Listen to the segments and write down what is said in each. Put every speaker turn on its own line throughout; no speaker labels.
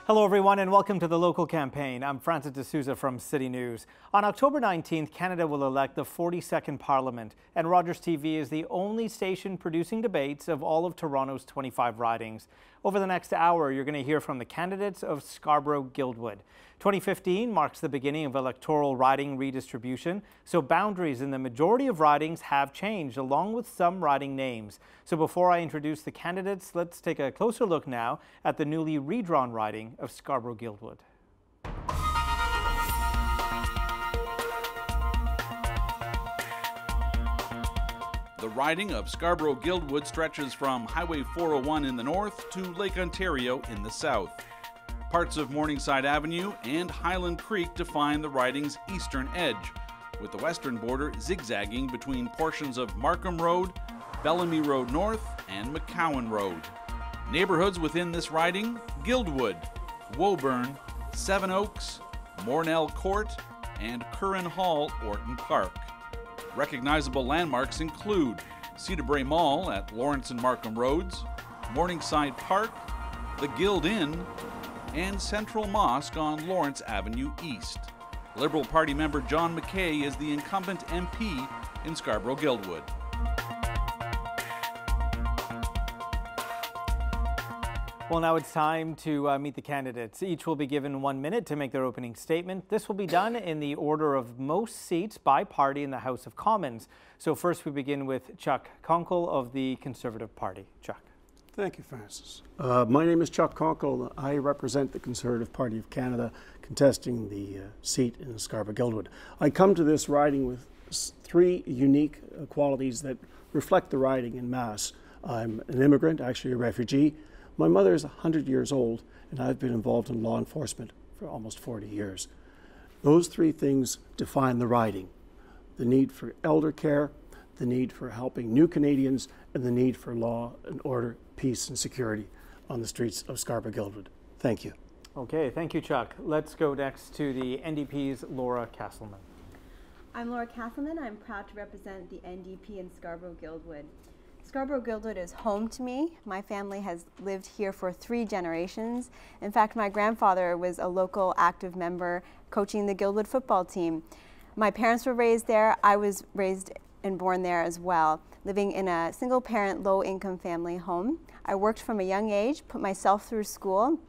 Hello everyone and welcome to the local campaign. I'm Francis D'Souza from City News. On October 19th, Canada will elect the 42nd Parliament, and Rogers TV is the only station producing debates of all of Toronto's 25 ridings. Over the next hour, you're going to hear from the candidates of Scarborough Guildwood. 2015 marks the beginning of electoral riding redistribution, so boundaries in the majority of ridings have changed, along with some riding names. So before I introduce the candidates, let's take a closer look now at the newly redrawn riding of Scarborough Guildwood.
The riding of Scarborough Guildwood stretches from Highway 401 in the north to Lake Ontario in the south. Parts of Morningside Avenue and Highland Creek define the riding's eastern edge, with the western border zigzagging between portions of Markham Road, Bellamy Road North, and McCowan Road. Neighborhoods within this riding: Guildwood, Woburn, Seven Oaks, Mornell Court, and Curran Hall, Orton Park. Recognizable landmarks include Cedar Brae Mall at Lawrence and Markham Roads, Morningside Park, the Guild Inn, and Central Mosque on Lawrence Avenue East. Liberal Party member John McKay is the incumbent MP in Scarborough Guildwood.
Well, now it's time to meet the candidates. Each will be given 1 minute to make their opening statement. This will be done in the order of most seats by party in the House of Commons. So first we begin with Chuck Konkel of the Conservative Party. Chuck.
Thank you, Francis. My name is Chuck Konkel. I represent the Conservative Party of Canada, contesting the seat in Scarborough Guildwood. I come to this riding with three unique qualities that reflect the riding en masse. I'm an immigrant, actually a refugee. My mother is 100 years old, and I've been involved in law enforcement for almost 40 years. Those three things define the riding: the need for elder care, the need for helping new Canadians, and the need for law and order, peace and security on the streets of Scarborough Guildwood. Thank you.
Okay, thank you, Chuck. Let's go next to the NDP's Laura Casselman.
I'm Laura Casselman. I'm proud to represent the NDP in Scarborough Guildwood. Scarborough Guildwood is home to me. My family has lived here for 3 generations. In fact, my grandfather was a local active member coaching the Guildwood football team. My parents were raised there. I was raised and born there as well, living in a single-parent, low-income family home. I worked from a young age, put myself through school,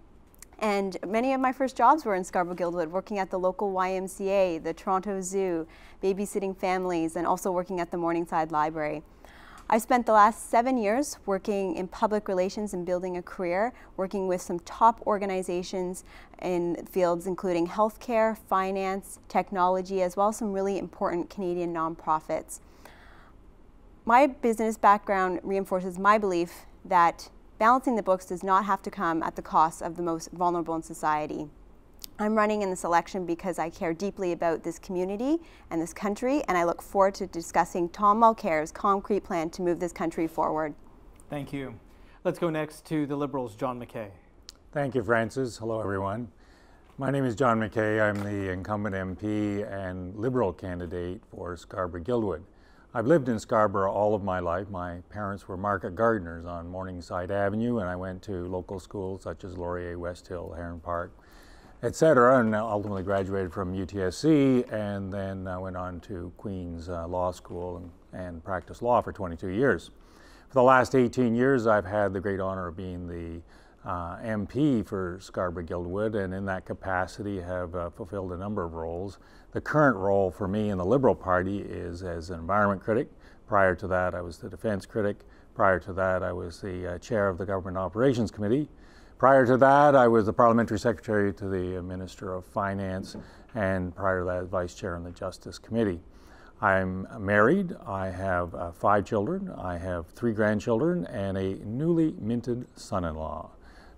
and many of my first jobs were in Scarborough Guildwood, working at the local YMCA, the Toronto Zoo, babysitting families, and also working at the Morningside Library. I spent the last 7 years working in public relations and building a career, working with some top organizations in fields including healthcare, finance, technology, as well as some really important Canadian nonprofits. My business background reinforces my belief that balancing the books does not have to come at the cost of the most vulnerable in society. I'm running in this election because I care deeply about this community and this country, and I look forward to discussing Tom Mulcair's concrete plan to move this country forward.
Thank you. Let's go next to the Liberals' John McKay.
Thank you, Francis. Hello, everyone. My name is John McKay. I'm the incumbent MP and Liberal candidate for Scarborough Guildwood. I've lived in Scarborough all of my life. My parents were market gardeners on Morningside Avenue, and I went to local schools such as Laurier, West Hill, Heron Park, etc., and ultimately graduated from UTSC, and then went on to Queen's Law School and practiced law for 22 years. For the last 18 years, I've had the great honor of being the MP for Scarborough Guildwood, and in that capacity have fulfilled a number of roles. The current role for me in the Liberal Party is as an environment critic. Prior to that, I was the defense critic. Prior to that, I was the chair of the Government Operations Committee. Prior to that, I was the Parliamentary Secretary to the Minister of Finance, and prior to that, Vice Chair on the Justice Committee. I'm married. I have 5 children. I have 3 grandchildren and a newly minted son-in-law.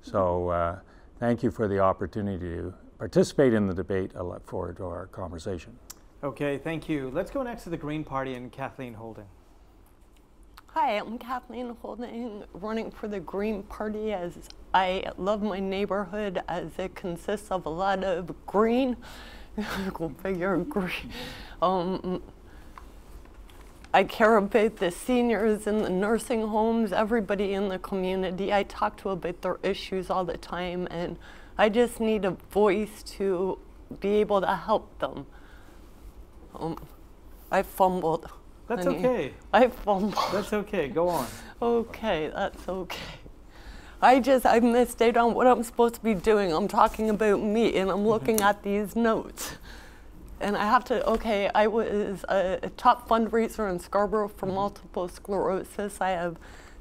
So thank you for the opportunity to participate in the debate. I look forward to our conversation.
Okay, thank you. Let's go next to the Green Party and Kathleen Holden.
Hi, I'm Kathleen Holden, running for the Green Party, as I love my neighborhood as it consists of a lot of green. Go figure, green. I care about the seniors in the nursing homes, everybody in the community. I talk to about their issues all the time, and I just need a voice to be able to help them. I fumbled.
That's
honey.
okay.
I fumbled.
That's okay. Go on.
Okay, that's okay. I missed out on what I'm supposed to be doing. I'm talking about me, and I'm looking at these notes. And I have to, okay, I was a top fundraiser in Scarborough for multiple sclerosis. I have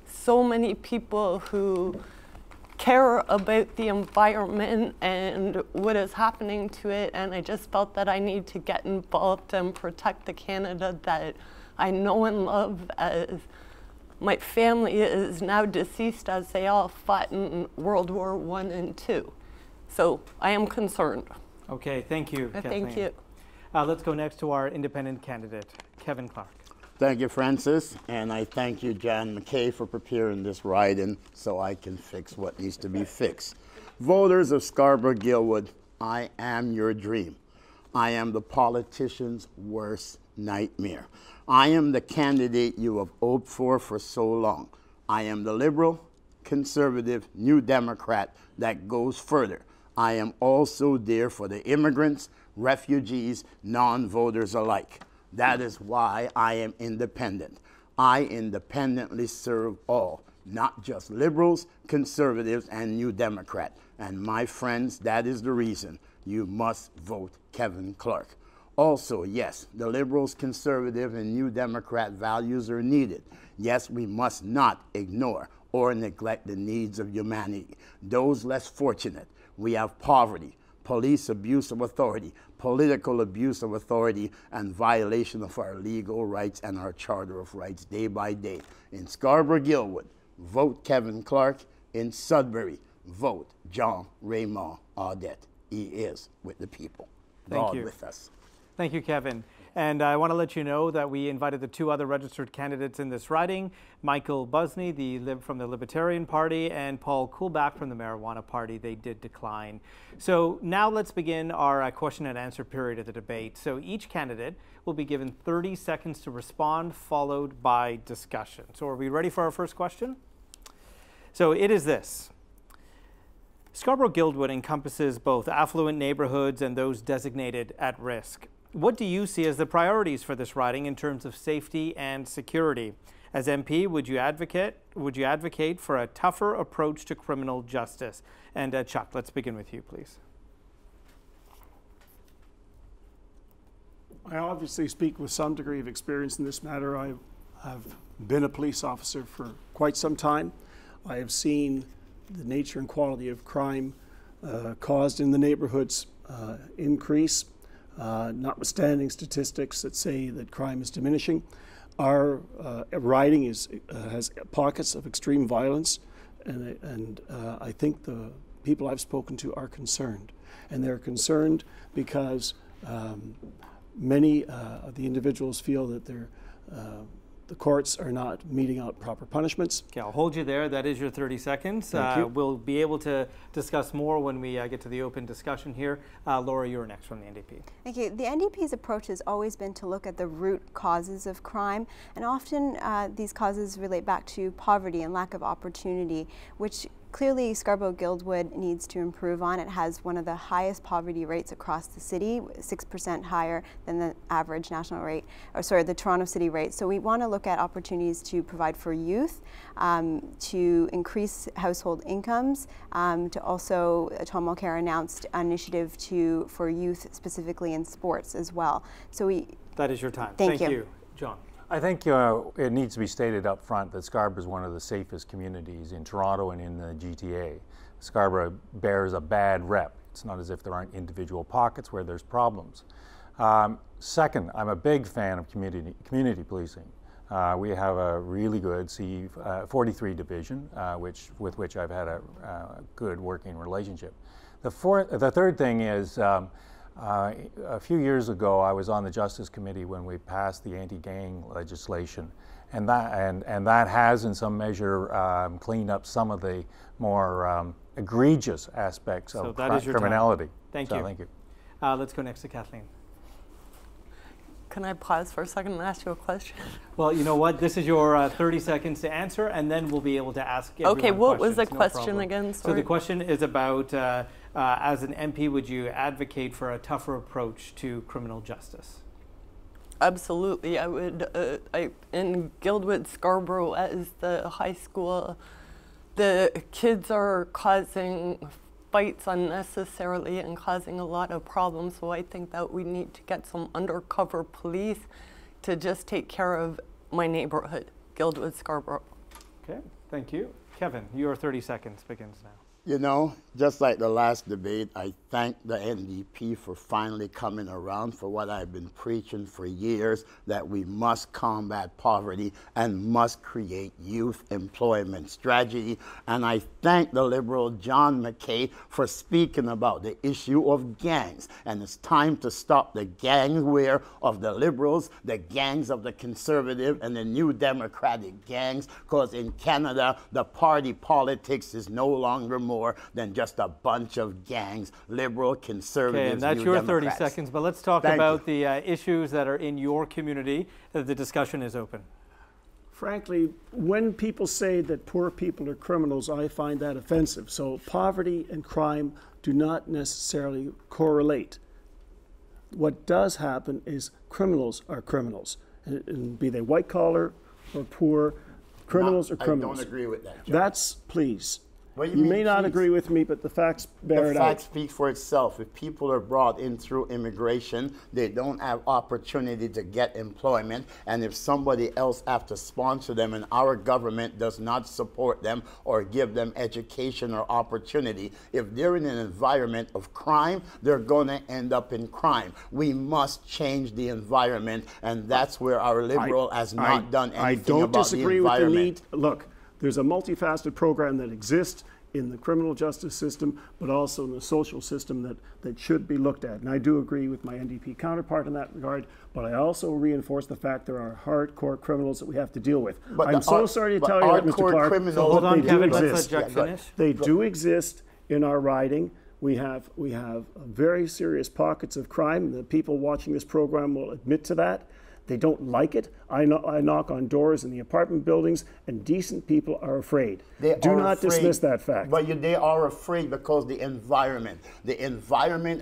so many people who care about the environment and what is happening to it, and I just felt that I need to get involved and protect the Canada that I know and love, as my family is now deceased as they all fought in World War I and II. So I am concerned.
Okay, thank you, Kathleen.
Thank you.
Let's go next to our independent candidate, Kevin Clarke.
Thank you, Francis, and I thank you, John McKay, for preparing this write-in so I can fix what needs to be fixed. Voters of Scarborough Guildwood, I am your dream. I am the politician's worst nightmare. I am the candidate you have hoped for so long. I am the liberal, conservative, New Democrat that goes further. I am also there for the immigrants, refugees, non-voters alike. That is why I am independent. I independently serve all, not just liberals, conservatives, and New Democrat. And my friends, that is the reason you must vote Kevin Clarke. Also, yes, the liberals, conservative, and New Democrat values are needed. Yes, we must not ignore or neglect the needs of humanity. Those less fortunate. We have poverty, police abuse of authority, political abuse of authority, and violation of our legal rights and our Charter of Rights day by day. In Scarborough Guildwood, vote Kevin Clarke. In Sudbury, vote John Raymond Audette. He is with the people.
Thank you.
God with us.
Thank you, Kevin. And I want to let you know that we invited the two other registered candidates in this riding, Michael Busney from the Libertarian Party and Paul Kuhlbach from the Marijuana Party. They did decline. So now let's begin our question and answer period of the debate. So each candidate will be given 30 seconds to respond, followed by discussion. So are we ready for our first question? So it is this. Scarborough Guildwood encompasses both affluent neighborhoods and those designated at risk. What do you see as the priorities for this riding in terms of safety and security? As MP, would you advocate for a tougher approach to criminal justice? And Chuck, let's begin with you, please.
I obviously speak with some degree of experience in this matter. I have been a police officer for quite some time. I have seen the nature and quality of crime caused in the neighborhoods increase. Notwithstanding statistics that say that crime is diminishing, our riding has pockets of extreme violence, and I think the people I've spoken to are concerned. And they're concerned because many of the individuals feel that the courts are not meting out proper punishments.
Okay, I'll hold you there. That is your 30 seconds.
Thank you.
We'll be able to discuss more when we get to the open discussion here. Laura, you're next from the NDP.
Thank you. The NDP's approach has always been to look at the root causes of crime, and often these causes relate back to poverty and lack of opportunity, which clearly Scarborough Guildwood needs to improve on. It has one of the highest poverty rates across the city, 6% higher than the average national rate, or sorry, the Toronto City rate. So we want to look at opportunities to provide for youth, to increase household incomes, to also, Tom Mulcair announced an initiative for youth specifically in sports as well. So
that is your time.
Thank you.
John.
I think it needs to be stated up front that Scarborough is one of the safest communities in Toronto and in the GTA. Scarborough bears a bad rep. It's not as if there aren't individual pockets where there's problems. Second, I'm a big fan of community policing. We have a really good C43 division, with which I've had a good working relationship. The third thing is, a few years ago, I was on the Justice Committee when we passed the anti-gang legislation, and that has, in some measure, cleaned up some of the more egregious aspects of criminality.
Thank you. Let's go next to Kathleen.
Can I pause for a second and ask you a question?
Well, you know what? This is your 30 seconds to answer, and then we'll be able to ask everyone
Okay, what
questions.
was the question again? Sorry.
So the question is about As an MP, would you advocate for a tougher approach to criminal justice?
Absolutely, I would. In Guildwood, Scarborough, as the high school, the kids are causing fights unnecessarily and causing a lot of problems. So I think that we need to get some undercover police to just take care of my neighborhood, Guildwood, Scarborough.
Okay, thank you. Kevin, your 30 seconds begins now.
You know, just like the last debate, I thank the NDP for finally coming around for what I've been preaching for years, that we must combat poverty and must create youth employment strategy. And I thank the Liberal John McKay for speaking about the issue of gangs. And it's time to stop the gangware of the Liberals, the gangs of the Conservative, and the New Democratic gangs, because in Canada, the party politics is no longer more than just a bunch of gangs, Liberal, Conservatives,
Okay, and that's
New
your
Democrats.
30 seconds, but let's talk about the issues that are in your community. The discussion is open.
Frankly, when people say that poor people are criminals, I find that offensive. So poverty and crime do not necessarily correlate. What does happen is criminals are criminals, and be they white collar or poor, criminals are criminals.
I don't agree with that, John.
That's, please.
What do
You
mean,
may not
please?
agree with me, but the facts bear
The
it
fact
out.
speaks for itself. If people are brought in through immigration, they don't have opportunity to get employment. And if somebody else has to sponsor them and our government does not support them or give them education or opportunity, if they're in an environment of crime, they're going to end up in crime. We must change the environment, and that's where our Liberal has not done anything
I don't
about
disagree
the
with the
environment.
need. Look, there's a multifaceted program that exists in the criminal justice system, but also in the social system that should be looked at. And I do agree with my NDP counterpart in that regard, but I also reinforce the fact there are hardcore criminals that we have to deal with.
But
I'm so sorry to tell you that, Mr.
hardcore
Clarke,
criminals-
but
Hold on,
they
Kevin,
do
let's let
exist.
Jack
Yeah, go ahead.
finish.
They do exist in our riding. We have very serious pockets of crime. The people watching this program will admit to that. They don't like it. I knock on doors in the apartment buildings, and decent people are afraid. Do not dismiss that fact.
But they are afraid because the environment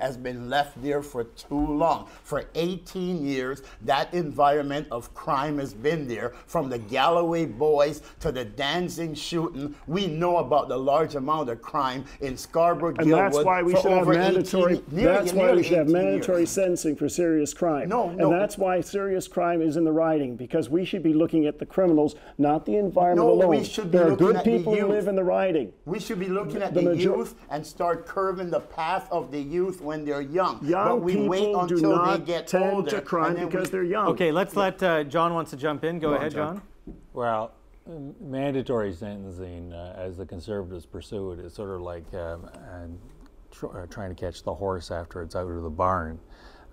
has been left there for too long. For 18 years, that environment of crime has been there. From the Galloway boys to the dancing shooting, we know about the large amount of crime in Scarborough
And
Guildwood.
that's why we
for
should have
over 18
mandatory.
nearly
That's why we should have
18
mandatory
years.
sentencing for serious crime.
No.
And that's why serious crime is in the riding, because we should be looking at the criminals, not the environment
No,
alone.
we should be
There are
looking
good
at the
people who
youth.
live in the riding.
We should be looking at
The
the
major-
youth and start curving the path of the youth when they're young.
Young
but we wait
people do
until
not
they get
tend
older,
to crime
and then
because
we-
they're young.
Okay, let's let John wants to jump in. Go ahead, John.
Well, mandatory sentencing, as the Conservatives pursue it, is sort of like trying to catch the horse after it's out of the barn.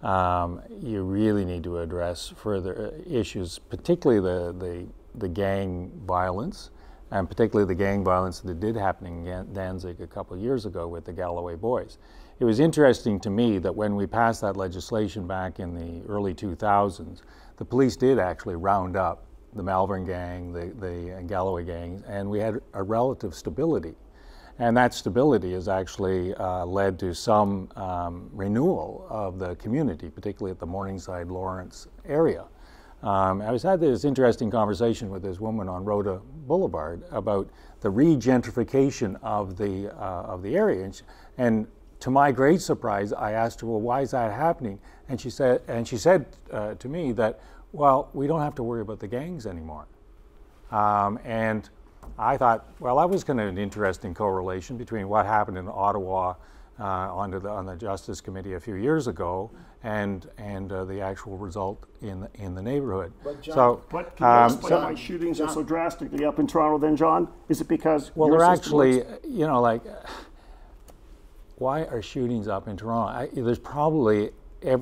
You really need to address further issues, particularly the gang violence, and particularly the gang violence that did happen in Danzig a couple of years ago with the Galloway boys. It was interesting to me that when we passed that legislation back in the early 2000s, the police did actually round up the Malvern gang, the Galloway gangs, and we had a relative stability. And that stability has actually led to some renewal of the community, particularly at the Morningside Lawrence area. I was had this interesting conversation with this woman on Rhoda Boulevard about the regentrification of the area, and to my great surprise, I asked her, "Well, why is that happening?" And she said to me that, "Well, we don't have to worry about the gangs anymore." And I thought, well, that was kind of an interesting correlation between what happened in Ottawa on the Justice Committee a few years ago and the actual result in the neighborhood.
But John,
so,
But can you explain why shootings are so drastically up in Toronto then, John? Is it because
well,
your
they're
system
actually,
works?
Why are shootings up in Toronto? There's probably,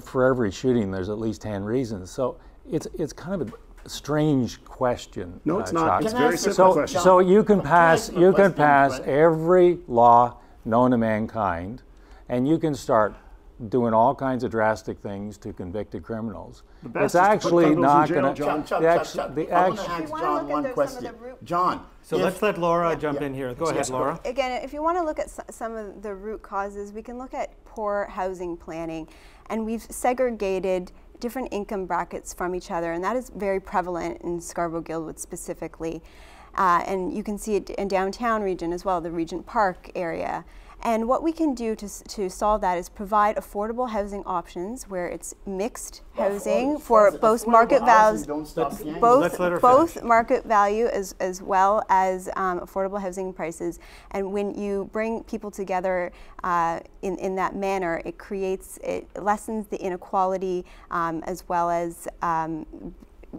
for every shooting, there's at least 10 reasons. So it's kind of a strange question.
No, it's not.
Chuck.
It's a
Can I
very
ask a
simple
question?
question.
So you can
Can I
pass
ask a question,
pass
Brett?
every law known to mankind, and you can start doing all kinds of drastic things to convicted criminals.
best
It's
is to put
actually
criminals
not
in jail,
going
John.
Chuck,
to.
I
The
want to
action.
ask
If you wanna
John
look at
one
some of
question.
the root-
John,
So let's let Laura jump in here. Go ahead,
Yes.
Laura.
Again, if you want to look at some of the root causes, we can look at poor housing planning, and we've segregated different income brackets from each other, and that is very prevalent in Scarborough Guildwood specifically. And you can see it in downtown region as well, the Regent Park area. And what we can do to solve that is provide affordable housing options where it's mixed housing for both market values, both market value as well as affordable housing prices. And when you bring people together in that manner, it lessens the inequality as well as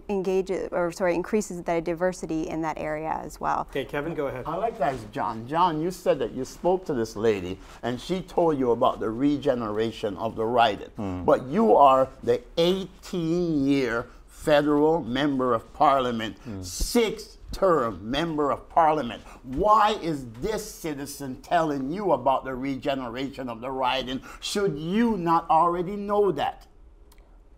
increases the diversity in that area as well.
Okay, Kevin, go ahead.
I like that, John. John, you said that you spoke to this lady and she told you about the regeneration of the riding. But you are the 18-year federal member of parliament, 6th-term member of parliament. Why is this citizen telling you about the regeneration of the riding? Should you not already know that?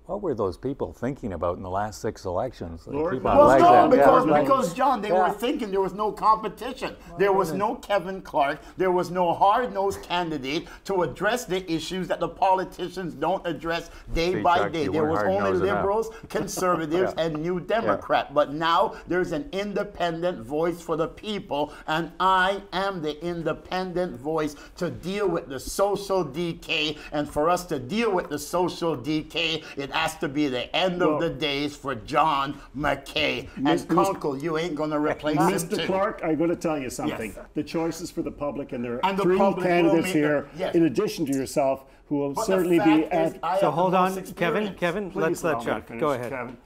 What were those people thinking about in the last 6 elections? They
Lord,
keep on
Well,
like
John,
that.
because John, they were thinking there was no competition. There was no Kevin Clarke. There was no hard-nosed candidate to address the issues that the politicians don't address day
See,
by
Chuck,
day.
you
There
weren't
was only
hard-nosed enough.
liberals, conservatives, and New Democrat. But now there's an independent voice for the people, and I am the independent voice to deal with the social decay. And for us to deal with the social decay, it has to be the end of the days for John McKay. And Konkel, you ain't going to replace him
Mr.
too.
Clarke, I'm going to tell you something.
Yes.
The choice is for the public, and there are
And the
3
public will
candidates
make
here,
yes.
in addition to yourself, who will
But
certainly
the
be
fact
at.
is, I
So
have
hold
the
on,
most
Kevin.
experience.
Kevin,
Please
let's
allow
let
me to
Chuck.
finish,
Go ahead.
Kevin.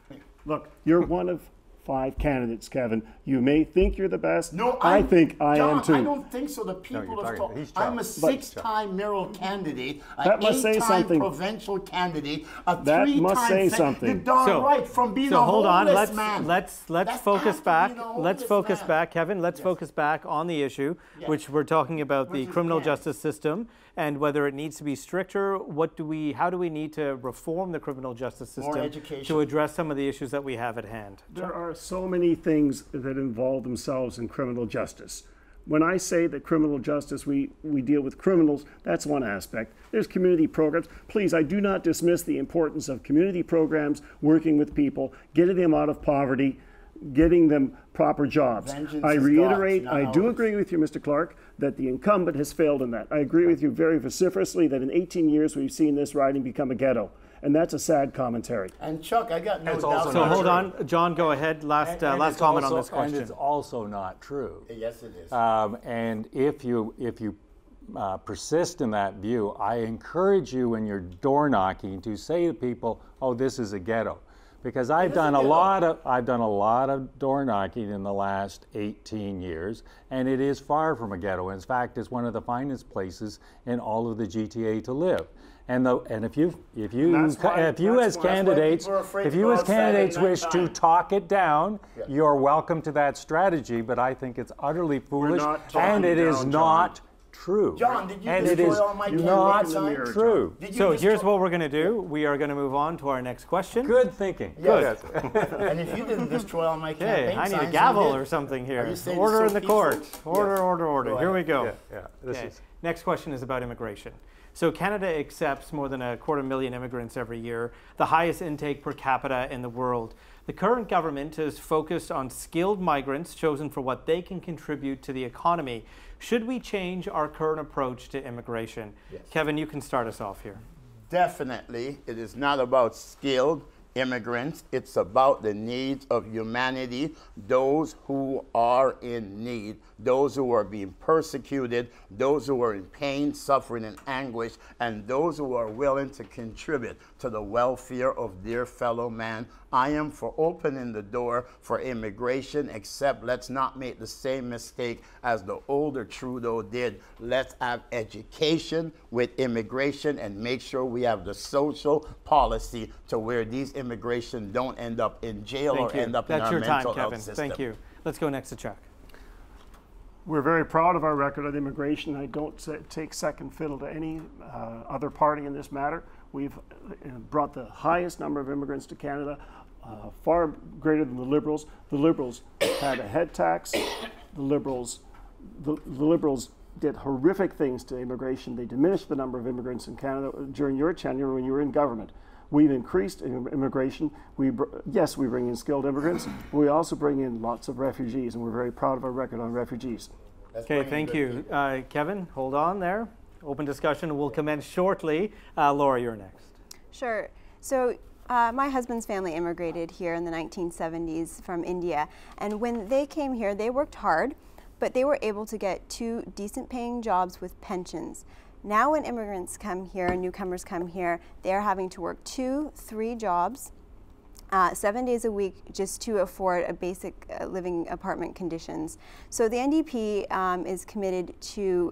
Look, you're one of 5 candidates, Kevin. You may think you're the best.
No,
I think I
John,
am too.
I don't think so. The people
you're
have
talking-
told.
he's
I'm a
Chuck.
6-time mayoral candidate,
That
an
must say
8-time
something.
provincial candidate, a
That
3-time.
must say something.
You're darn
So-
right. From being
So
a
hold on,
homeless man.
let's
That's
focus
after
back.
being a
Let's
homeless
focus
man.
back, Kevin. Let's focus back on the issue, which we're talking about the
Which is
criminal
Canada.
justice system and whether it needs to be stricter. How do we need to reform the criminal justice
More
system
education.
to address some of the issues that we have at hand?
There are so many things that involve themselves in criminal justice. When I say that criminal justice, we deal with criminals, that's one aspect. There's community programs. Please, I do not dismiss the importance of community programs, working with people, getting them out of poverty, getting them proper jobs.
Vengeance
I
is
reiterate,
God's,
I
not
do
ours.
agree with you, Mr. Clarke, that the incumbent has failed in that. I agree with you very vociferously that in 18 years we've seen this riding become a ghetto. And that's a sad commentary.
And Chuck, I got no
It's
doubt.
also
So
not
hold
true.
on, John, go ahead. Last
it's
comment on
also-
this question.
And it's also not true.
Yes, it is.
And if you persist in that view, I encourage you when you're door knocking to say to people, "Oh, this is a ghetto," because I've done a lot of door knocking in the last 18 years, and it is far from a ghetto. In fact, it's one of the finest places in all of the GTA to live. And if you
That's why-
as
that's why
candidates
people are afraid
if
to
you
go
as
outside
candidates
at
wish to
nighttime.
talk it down, you're welcome to that strategy. But I think it's utterly foolish,
not talking
and it is
down,
not true.
John, did you
and it
destroy
is
all my
not
campaign signs?
true.
Did you
So here's
destroy-
what we're going to do. We are going to move on to our next question.
Good thinking.
Yes. And if you didn't destroy all my
Okay,
campaign
I need a
signs,
gavel
you did.
or something
Are
here.
you saying
Order
it's
in
so
the court.
peaceful?
Order,
Yes.
order.
Go
Here we
ahead.
go.
This
Okay.
is
Next question is about immigration. So Canada accepts more than 250,000 immigrants every year, the highest intake per capita in the world. The current government is focused on skilled migrants chosen for what they can contribute to the economy. Should we change our current approach to immigration?
Yes.
Kevin, you can start us off here.
Definitely, it is not about skilled immigrants. It's about the needs of humanity, those who are in need, those who are being persecuted, those who are in pain, suffering, and anguish, and those who are willing to contribute to the welfare of their fellow man. I am for opening the door for immigration, except let's not make the same mistake as the older Trudeau did. Let's have education with immigration and make sure we have the social policy to where these immigration don't end up in jail
Thank
or
you.
end up
That's
in our
your time,
mental
Kevin.
health system.
Thank you. Let's go next to Chuck.
We're very proud of our record on immigration. I don't take second fiddle to any other party in this matter. We've brought the highest number of immigrants to Canada, far greater than the Liberals. The Liberals had a head tax. The Liberals did horrific things to immigration. They diminished the number of immigrants in Canada during your tenure when you were in government. We've increased immigration. Yes, we bring in skilled immigrants. We also bring in lots of refugees, and we're very proud of our record on refugees.
Okay, thank you. Kevin, hold on there. Open discussion will commence shortly. Laura, you're next.
Sure. So my husband's family immigrated here in the 1970s from India, and when they came here, they worked hard, but they were able to get 2 decent paying jobs with pensions. Now when immigrants come here, newcomers come here, they're having to work 2, 3 jobs, 7 days a week just to afford a basic living apartment conditions. So the NDP is committed to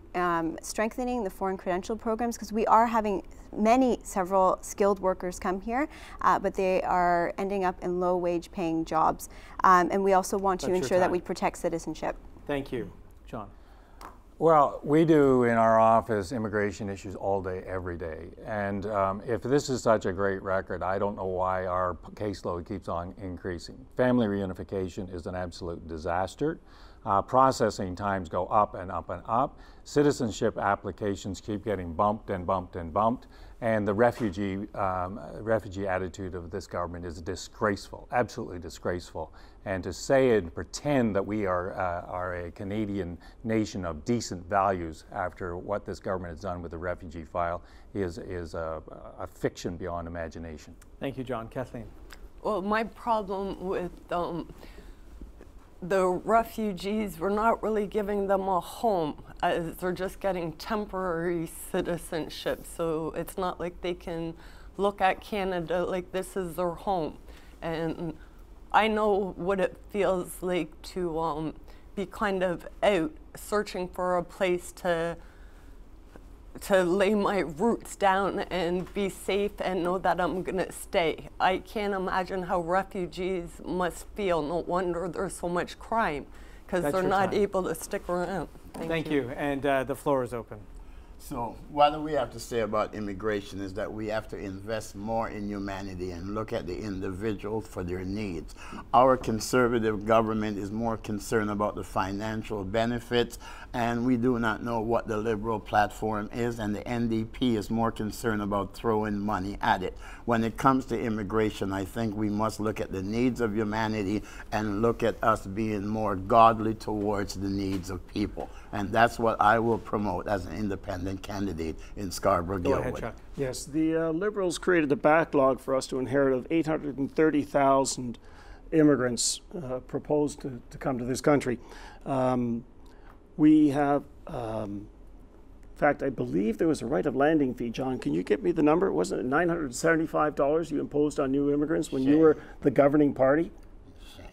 strengthening the foreign credential programs, because we are having several skilled workers come here, but they are ending up in low wage paying jobs. And we also want to ensure that we protect citizenship.
Thank you. John.
Well, we do in our office immigration issues all day, every day. And if this is such a great record, I don't know why our caseload keeps on increasing. Family reunification is an absolute disaster. Processing times go up and up and up. Citizenship applications keep getting bumped and bumped and bumped. And the refugee attitude of this government is disgraceful, absolutely disgraceful. And to say and pretend that we are a Canadian nation of decent values after what this government has done with the refugee file is a fiction beyond imagination.
Thank you, John. Kathleen.
Well, my problem with the refugees, we're not really giving them a home, as they're just getting temporary citizenship. So it's not like they can look at Canada like this is their home. And I know what it feels like to be kind of out searching for a place to lay my roots down and be safe and know that I'm gonna stay. I can't imagine how refugees must feel. No wonder there's so much crime, because they're not able to stick around.
Thank you. And the floor is open.
So what we have to say about immigration is that we have to invest more in humanity and look at the individual for their needs. Our conservative government is more concerned about the financial benefits, and we do not know what the Liberal platform is, and the NDP is more concerned about throwing money at it. When it comes to immigration, I think we must look at the needs of humanity and look at us being more godly towards the needs of people. And that's what I will promote as an independent candidate in Scarborough Guildwood.
Go ahead, Chuck.
Yes, the Liberals created a backlog for us to inherit of 830,000 immigrants proposed to come to this country. We have, in fact, I believe there was a right of landing fee. John, can you get me the number? Wasn't it $975 you imposed on new immigrants when you were the governing party?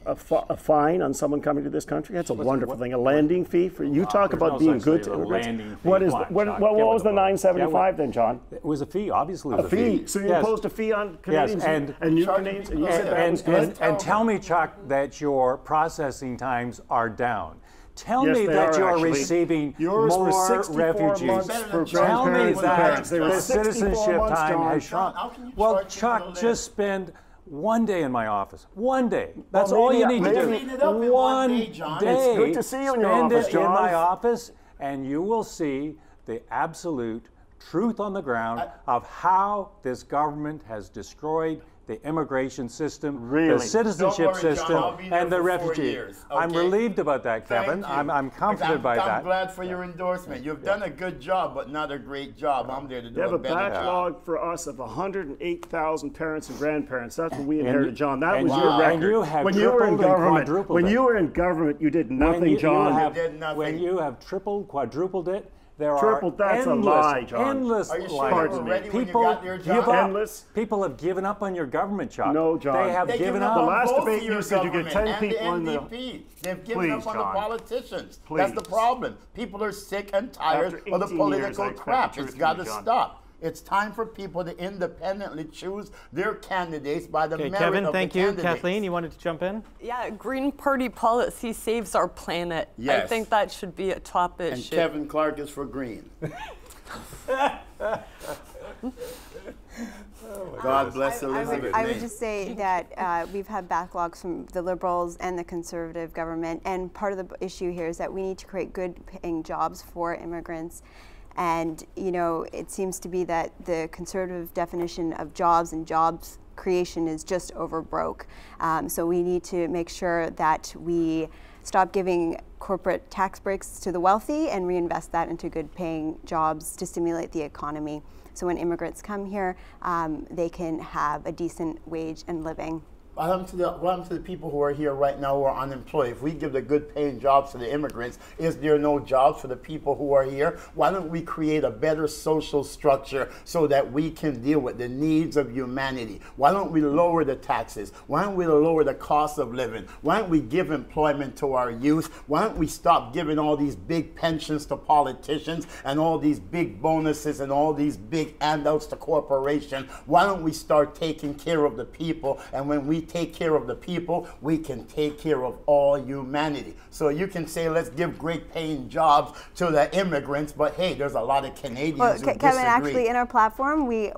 A fine on someone coming to this country? That's a wonderful thing. A landing fee for you. Talk about being good to immigrants. What was the $975 then, John?
It was a fee, obviously. It was a fee.
So you imposed a fee on Canadians and new Canadians, and you said that was good?
And tell me, Chuck, that your processing times are down. Tell
Yes,
me
they
that
are,
you're
actually.
receiving
Yours
more
were 64
refugees.
months for
Tell me
grandparents and
that
parents. They were
the
64
citizenship
months,
time
John.
has shrunk.
How can you
Well,
charge
Chuck,
people to
just spend one day in my office. One day. That's
Well,
all you
maybe-
need to
maybe
do.
clean it up in one day, John.
Day.
It's good to see you in your
Spend
office,
it in
John.
my office, and you will see the absolute truth on the ground of how this government has destroyed the immigration system,
Really?
the citizenship
Don't worry, John,
system,
I'll be there
and the
for 4
refugee.
years,
I'm
okay?
relieved about that, Kevin.
Thank you.
I'm comforted by that.
I'm glad for your endorsement. You've done a good job, but not a great job. I'm there to
They
do
have
a
a
better job.
backlog for us of 108,000 parents and grandparents. That's what we inherited, John. That
and
was
you-
your
and
record.
you have
when you were in
tripled and
government,
quadrupled
when
it.
you were in government, you did nothing,
When
John.
have,
did nothing.
when you have tripled, quadrupled it, there
Tripled,
are
that's a
endless,
lie, John.
endless
Are you sure
lies.
you
Pardon
were
me.
ready when you
People
got there,
give
John?
up.
Endless.
People have given up on your government, Chuck.
No, John.
They have
They've
given
up
up.
The last
both
debate
of your
you said you get 10
government
people in
and
the-
the NDP. They've given
Please,
up on
John.
the politicians. That's the
Please.
problem. People are sick and tired
After
of the
18 years,
political
I expect
crap.
the truth
It's
from
got
you,
to
John.
stop. It's time for people to independently choose their candidates by the merit
Kevin,
of
thank
the
you.
candidates.
Kathleen, you wanted to jump in?
Yeah, Green Party policy saves our planet.
Yes.
I think that should be a top issue.
And Kevin Clarke is for green. God bless Elizabeth.
I would just say that we've had backlogs from the Liberals and the Conservative government, and part of the issue here is that we need to create good-paying jobs for immigrants. And, you know, it seems to be that the Conservative definition of jobs and jobs creation is just over broke. So we need to make sure that we stop giving corporate tax breaks to the wealthy and reinvest that into good-paying jobs to stimulate the economy. So when immigrants come here, they can have a decent wage and living.
What happened to the people who are here right now who are unemployed? If we give the good paying jobs to the immigrants, is there no jobs for the people who are here? Why don't we create a better social structure so that we can deal with the needs of humanity? Why don't we lower the taxes? Why don't we lower the cost of living? Why don't we give employment to our youth? Why don't we stop giving all these big pensions to politicians and all these big bonuses and all these big handouts to corporations? Why don't we start taking care of the people? And when we take care of the people, we can take care of all humanity. So you can say, let's give great paying jobs to the immigrants, but hey, there's a lot of Canadians who disagree.
Kevin, actually in our platform, we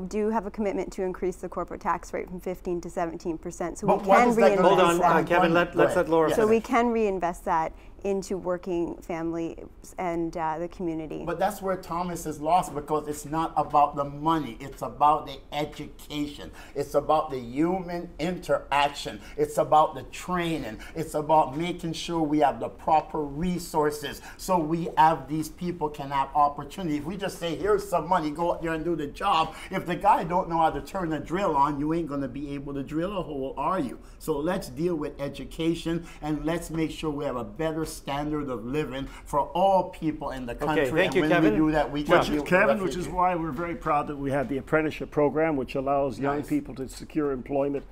do have a commitment to increase the corporate tax rate from 15 to 17%. So
But
we can reinvest
Hold on,
that.
Kevin, let's let Laura
So
finish.
we can reinvest that into working families and the community.
But that's where Thomas is lost, because it's not about the money. It's about the education. It's about the human interaction. It's about the training. It's about making sure we have the proper resources so we have these people can have opportunity. If we just say, here's some money, go out there and do the job, if the guy don't know how to turn a drill on, you ain't going to be able to drill a hole, are you? So let's deal with education, and let's make sure we have a better standard of living for all people in the country.
thank you,
and when
Kevin.
we do that, we can deal with
Kevin,
the
which is
refugees.
why we're very proud that we have the apprenticeship program, which allows young people to secure employment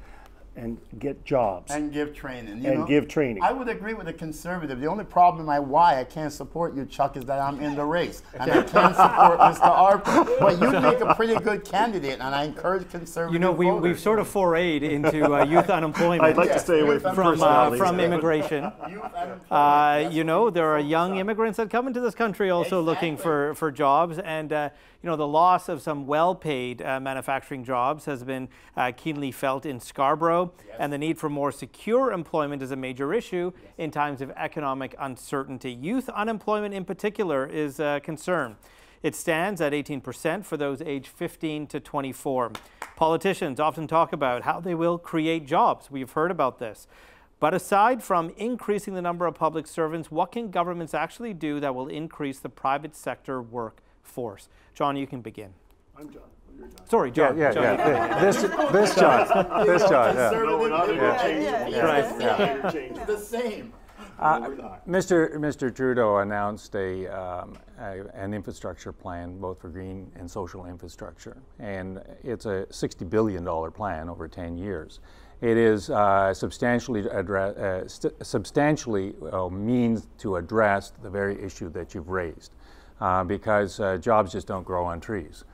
and get jobs.
And give training.
And give training.
I would agree with the Conservative. The only problem why I can't support you, Chuck, is that I'm in the race. And I can't support Mr. Harper. But you make a pretty good candidate, and I encourage Conservative
You know,
voters.
we've sort of forayed into youth unemployment.
I'd like to stay away from personalities.
From immigration. You know, there are young immigrants that come into this country also looking for jobs, and you know, the loss of some well-paid manufacturing jobs has been keenly felt in Scarborough, and the need for more secure employment is a major issue in times of economic uncertainty. Youth unemployment in particular is a concern. It stands at 18% for those aged 15 to 24. Politicians often talk about how they will create jobs. We've heard about this. But aside from increasing the number of public servants, what can governments actually do that will increase the private sector workforce? John, you can begin.
I'm John. You're John.
Sorry, John.
Yeah. This John. This John. Yeah.
No, we're not interchanging.
Right.
Interchange.
the same.
Mr. Trudeau announced an infrastructure plan, both for green and social infrastructure, and it's a $60 billion plan over 10 years. It is substantially means to address the very issue that you've raised, because jobs just don't grow on trees.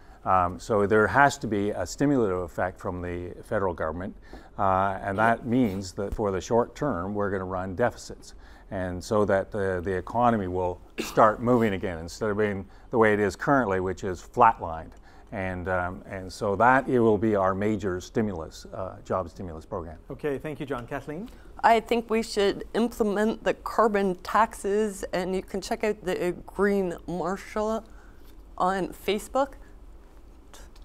So there has to be a stimulative effect from the federal government, and that means that for the short term we're going to run deficits, and so that the economy will start moving again instead of being the way it is currently, which is flatlined. And so that it will be our major stimulus, job stimulus program.
Okay, thank you, John. Kathleen?
I think we should implement the carbon taxes, and you can check out the Green Marshal on Facebook.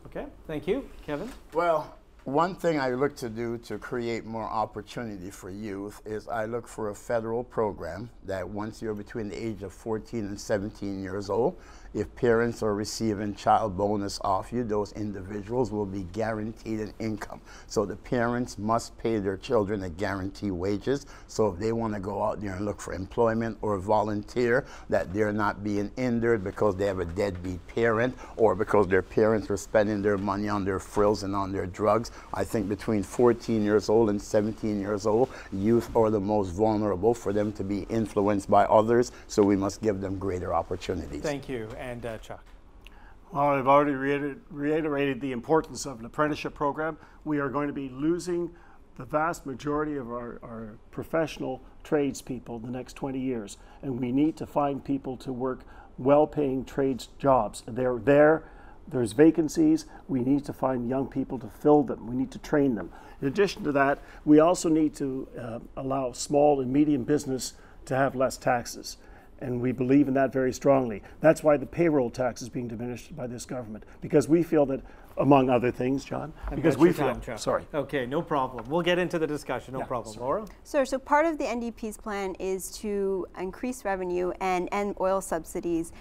Okay, thank you. Kevin?
Well, one thing I look to do to create more opportunity for youth is I look for a federal program that once you're between the age of 14 and 17 years old, if parents are receiving child bonus off you, those individuals will be guaranteed an income. So the parents must pay their children a guaranteed wages. So if they want to go out there and look for employment or volunteer, that they're not being hindered because they have a deadbeat parent or because their parents are spending their money on their frills and on their drugs. I think between 14 years old and 17 years old, youth are the most vulnerable for them to be influenced by others. So we must give them greater opportunities.
Thank you. And Chuck?
Well, I've already reiterated the importance of an apprenticeship program. We are going to be losing the vast majority of our professional tradespeople the next 20 years, and we need to find people to work well-paying trades jobs. They're there. There's vacancies. We need to find young people to fill them. We need to train them. In addition to that, we also need to allow small and medium business to have less taxes. And we believe in that very strongly. That's why the payroll tax is being diminished by this government, because we feel that, among other things, John, because we feel, sorry.
Okay, no problem. We'll get into the discussion, no problem.
Sorry.
Laura?
So part of the NDP's plan is to increase revenue and end oil subsidies,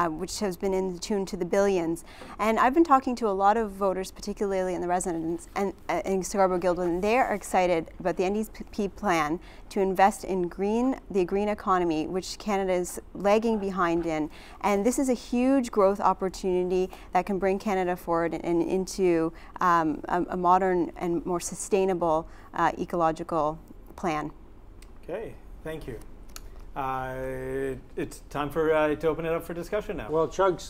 which has been in tune to the billions. And I've been talking to a lot of voters, particularly in the residents and in Scarborough Guildwood, and they are excited about the NDP plan to invest in the green economy, which Canada is lagging behind in. And this is a huge growth opportunity that can bring Canada forward and into a modern and more sustainable ecological plan.
Okay, thank you. It's time for to open it up for discussion now.
Well, Chuck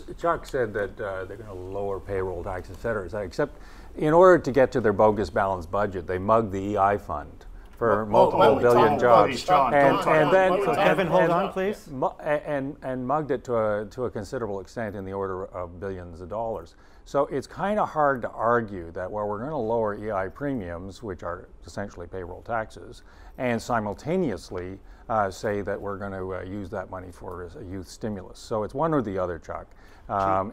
said that they're going to lower payroll tax, et cetera, except in order to get to their bogus balanced budget, they mugged the EI fund for multiple billion jobs. And then
Kevin, hold on, please.
And mugged it to a considerable extent in the order of billions of dollars. So it's kind of hard to argue that, well, we're going to lower EI premiums, which are essentially payroll taxes, and simultaneously say that we're going to use that money for a youth stimulus. So it's one or the other, Chuck.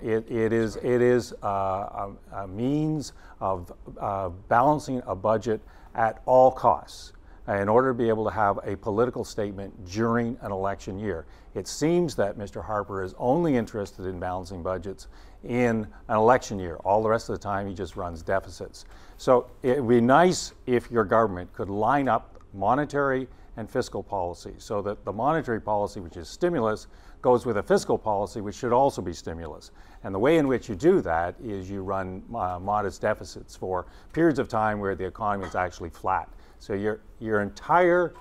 It is a means of balancing a budget at all costs in order to be able to have a political statement during an election year. It seems that Mr. Harper is only interested in balancing budgets in an election year. All the rest of the time he just runs deficits. So it would be nice if your government could line up monetary and fiscal policy so that the monetary policy, which is stimulus, goes with a fiscal policy which should also be stimulus. And the way in which you do that is you run modest deficits for periods of time where the economy is actually flat. So your entire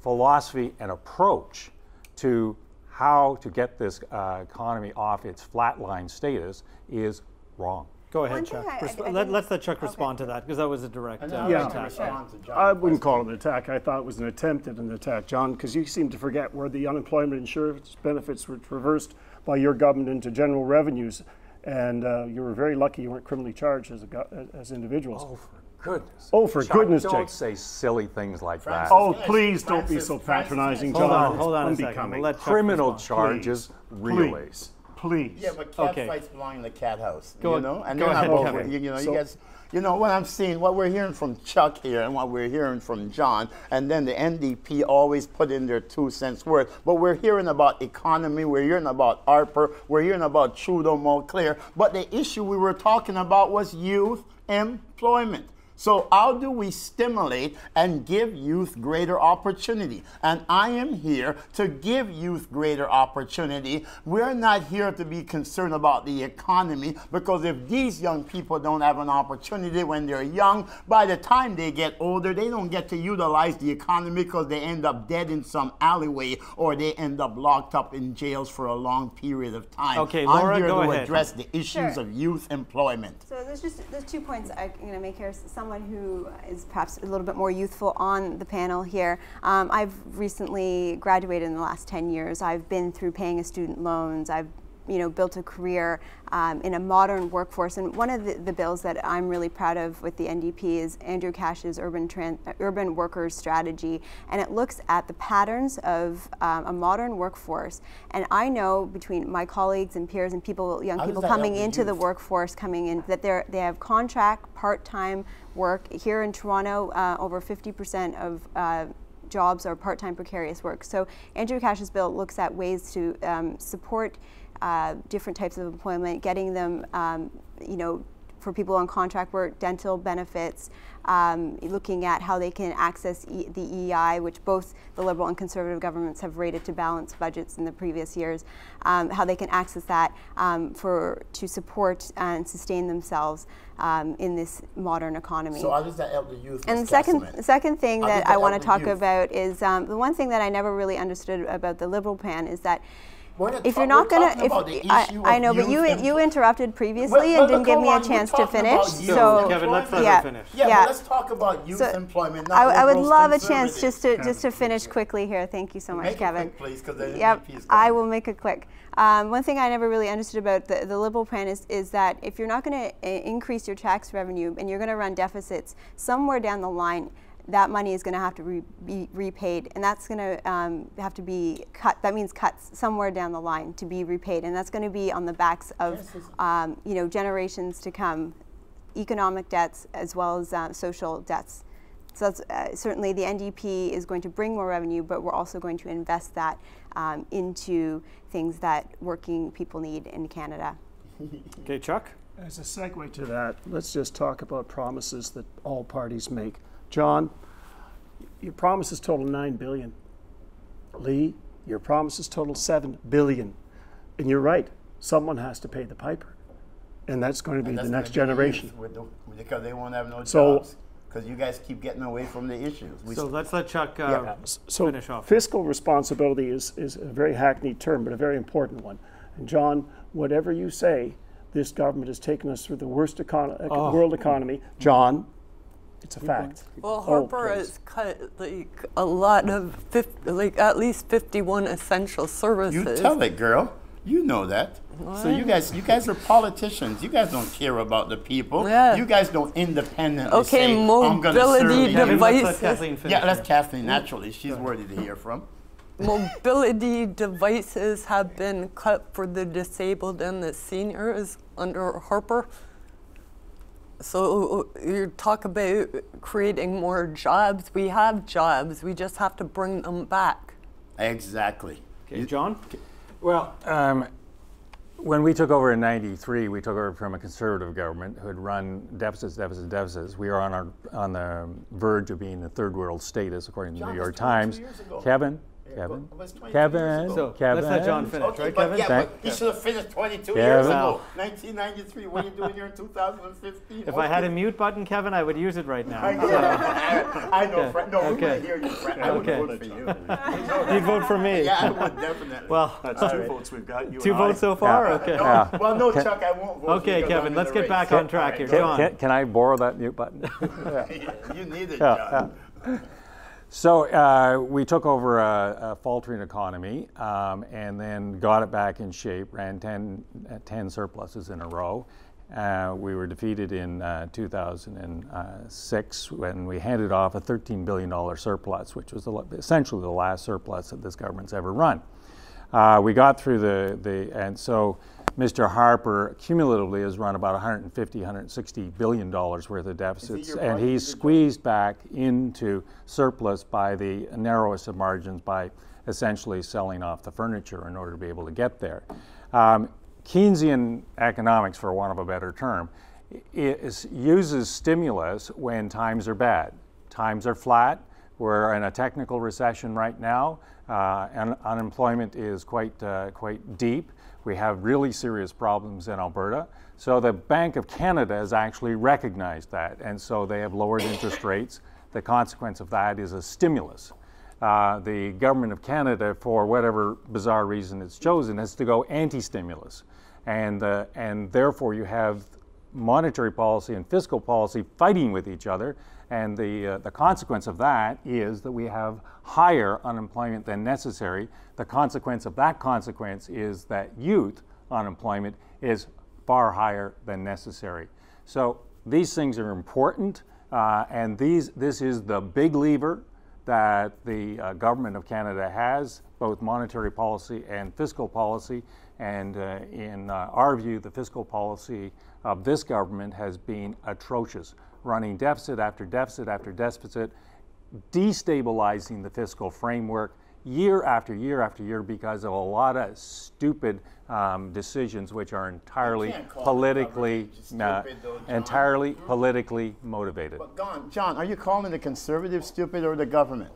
philosophy and approach to how to get this economy off its flatline status is wrong.
Go ahead, Chuck. Let's let Chuck respond to that, because that was a direct attack.
I wouldn't call it an attack. I thought it was an attempt at an attack, John, because you seem to forget where the unemployment insurance benefits were reversed by your government into general revenues, and you were very lucky you weren't criminally charged as individuals.
Oh, for goodness.
Oh, for
Chuck,
goodness sake.
Don't say silly things like that.
Oh, please don't be so patronizing, John.
Hold on a second. We'll let Chuck
Criminal
respond.
charges, really.
Please.
Yeah, but cat fights belong in the cat house.
Go
you know, and
go
they're not
ahead,
over.
Kevin.
You know, you guys. You know what I'm seeing, what we're hearing from Chuck here, and what we're hearing from John, and then the NDP always put in their 2 cents worth. But we're hearing about economy, we're hearing about Harper, we're hearing about Trudeau, Montclair. But the issue we were talking about was youth employment. So how do we stimulate and give youth greater opportunity? And I am here to give youth greater opportunity. We're not here to be concerned about the economy, because if these young people don't have an opportunity when they're young, by the time they get older, they don't get to utilize the economy because they end up dead in some alleyway, or they end up locked up in jails for a long period of time.
Okay, Laura,
I'm here
go
to
ahead.
address the issues of youth employment.
So there's 2 points I'm going to make here. Someone who is perhaps a little bit more youthful on the panel here. I've recently graduated in the last 10 years. I've been through paying student loans. I've built a career in a modern workforce. And one of the bills that I'm really proud of with the NDP is Andrew Cash's urban workers strategy. And it looks at the patterns of a modern workforce. And I know between my colleagues and peers and young people coming into the workforce, that they have contract, part-time work. Here in Toronto, over 50% of jobs are part-time precarious work. So Andrew Cash's bill looks at ways to support different types of employment, getting them, for people on contract work, dental benefits, looking at how they can access the EI, which both the Liberal and Conservative governments have rated to balance budgets in the previous years, how they can access that to support and sustain themselves in this modern economy.
So how does that help the youth?
And the second thing that I want to talk about is the one thing that I never really understood about the Liberal plan is that If you're not going to, I know, but you interrupted previously and didn't give me a chance to finish. So
Kevin, let's let her finish.
Yeah, but let's talk about youth employment. Not
I would
liberals,
love a chance
conservatives.
just to finish quickly here. Thank you so much,
Make
Kevin.
it quick, please, because the
Yep,
MVP is gone.
I will make it quick. One thing I never really understood about the Liberal plan is that if you're not going to increase your tax revenue and you're going to run deficits, somewhere down the line, that money is going to have to be repaid, and that's going to have to be cut. That means cuts somewhere down the line to be repaid, and that's going to be on the backs of generations to come, economic debts as well as social debts. So that's, certainly the NDP is going to bring more revenue, but we're also going to invest that into things that working people need in Canada.
Okay, Chuck?
As a segue to that, let's just talk about promises that all parties make. John, your promises total $9 billion. Lee, your promises total $7 billion. And you're right, someone has to pay the piper. And that's going to be the next generation.
Because they won't have no jobs. Because you guys keep getting away from the issues.
So let's let Chuck finish off.
Fiscal responsibility is a very hackneyed term, but a very important one. And John, whatever you say, this government has taken us through the worst world economy. John, it's a fact.
Well, Harper has cut like a lot of, at least 51 essential services.
You tell it, girl. You know that. What? So you guys are politicians. You guys don't care about the people.
Yeah.
You guys don't independently say,
mobility devices.
Let's let Kathleen finish.
Yeah, that's Kathleen, naturally. She's worthy to hear from.
Mobility devices have been cut for the disabled and the seniors under Harper. So you talk about creating more jobs. We have jobs. We just have to bring them back.
Exactly.
Okay, John?
Well, when we took over in '93, we took over from a conservative government who had run deficits. We are on the verge of being a third world status, according to the New York Times. Kevin.
So let's let John finish,
okay,
right,
but
Kevin?
Yeah, but he should have finished 22 years ago. 1993. What are you doing here in 2015?
If I had a mute button, Kevin, I would use it right now.
I know.
Okay.
No, we want to hear you, Fred. I would vote for you.
You'd vote for me?
Yeah, I would definitely.
Well,
that's two votes we've got. You
two votes so far?
Yeah.
Okay.
Yeah.
Well, no, Chuck, I won't vote.
Okay, Kevin, let's get back on track here. John.
Can I borrow that mute button?
You need it, John.
So we took over a faltering economy and then got it back in shape, ran 10 surpluses in a row. We were defeated in 2006 when we handed off a $13 billion surplus, which was essentially the last surplus that this government's ever run. We got through and so Mr. Harper cumulatively has run about $150, $160 billion worth of deficits, and he's squeezed back into surplus by the narrowest of margins by essentially selling off the furniture in order to be able to get there. Keynesian economics, for want of a better term, uses stimulus when times are bad. Times are flat. We're in a technical recession right now, and unemployment is quite deep. We have really serious problems in Alberta. So the Bank of Canada has actually recognized that, and so they have lowered interest rates. The consequence of that is a stimulus. The Government of Canada, for whatever bizarre reason it's chosen, has to go anti-stimulus. And therefore you have monetary policy and fiscal policy fighting with each other, and the consequence of that is that we have higher unemployment than necessary. The consequence of that consequence is that youth unemployment is far higher than necessary. So these things are important, and this is the big lever that the Government of Canada has, both monetary policy and fiscal policy. And in our view, the fiscal policy of this government has been atrocious, running deficit after deficit after deficit, destabilizing the fiscal framework year after year after year because of a lot of stupid decisions which are entirely politically
motivated. But John, are you calling the Conservatives stupid or the government?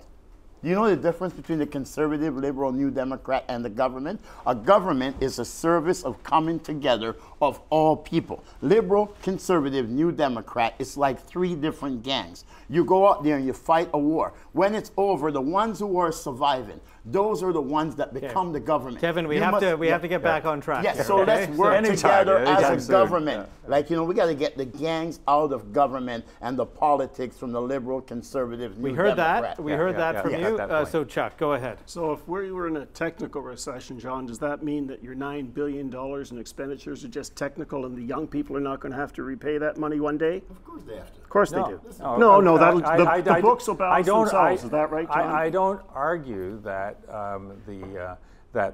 Do you know the difference between the conservative, liberal, New Democrat and the government? A government is a service of coming together of all people. Liberal, conservative, New Democrat, it's like 3 different gangs. You go out there and you fight a war. When it's over, the ones who are surviving, those are the ones that become the government.
Kevin, we have to get back on track.
Yes, so let's work together as a government. Like, you know, we got to get the gangs out of government and the politics from the liberal, conservative, New Democrat.
We heard that from you. So Chuck, go ahead.
So if we were in a technical recession, John, does that mean that your $9 billion in expenditures are just technical and the young people are not going to have to repay that money one day?
Of course they have to.
Of course they do.
No,
the books will balance themselves. Is that right, John?
I don't argue that